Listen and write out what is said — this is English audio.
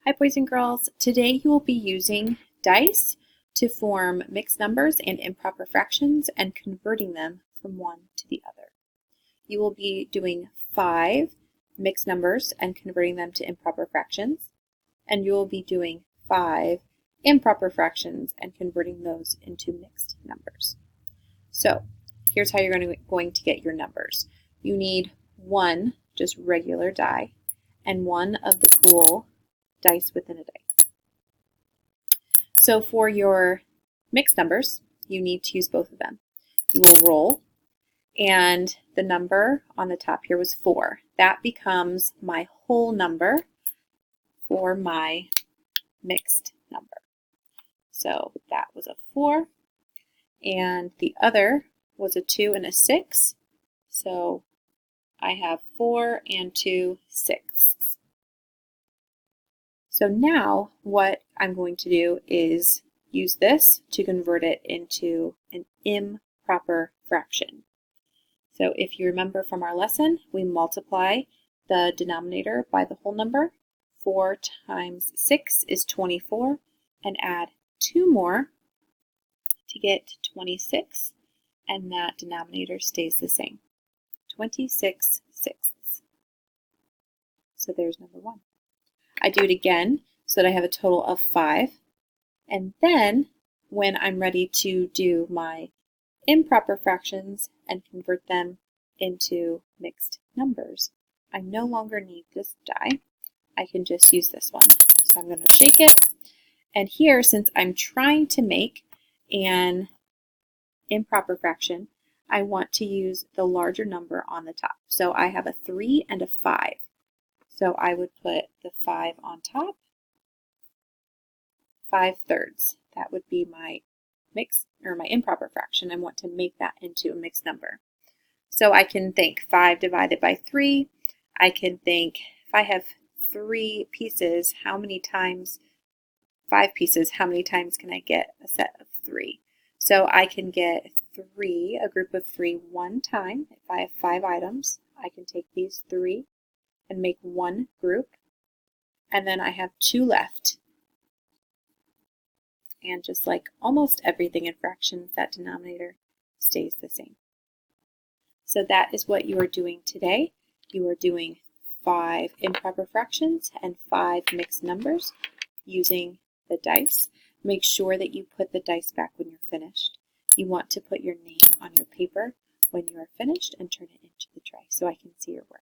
Hi boys and girls, today you will be using dice to form mixed numbers and improper fractions and converting them from one to the other. You will be doing 5 mixed numbers and converting them to improper fractions, and you will be doing 5 improper fractions and converting those into mixed numbers. So here's how you're going to get your numbers. You need one just regular die and one of the cool dice within a dice. So for your mixed numbers, you need to use both of them. You will roll, and the number on the top here was 4. That becomes my whole number for my mixed number. So that was a 4, and the other was a 2 and a 6. So I have 4 and 2 6. So now what I'm going to do is use this to convert it into an improper fraction. So if you remember from our lesson, we multiply the denominator by the whole number. 4 times 6 is 24, and add 2 more to get 26, and that denominator stays the same. 26 sixths. So there's number 1. I do it again so that I have a total of 5. And then when I'm ready to do my improper fractions and convert them into mixed numbers, I no longer need this die. I can just use this one. So I'm going to shake it. And here, since I'm trying to make an improper fraction, I want to use the larger number on the top. So I have a 3 and a 5. So I would put the 5 on top, 5/3. That would be my mixed or my improper fraction. I want to make that into a mixed number. So I can think 5 divided by 3. I can think if I have 3 pieces, how many times, 5 pieces, how many times can I get a set of 3? So I can get 3, a group of 3, one time. If I have 5 items, I can take these 3 and make one group, and then I have 2 left. And just like almost everything in fractions, that denominator stays the same. So that is what you are doing today. You are doing 5 improper fractions and 5 mixed numbers using the dice. Make sure that you put the dice back when you're finished. You want to put your name on your paper when you are finished and turn it into the tray so I can see your work.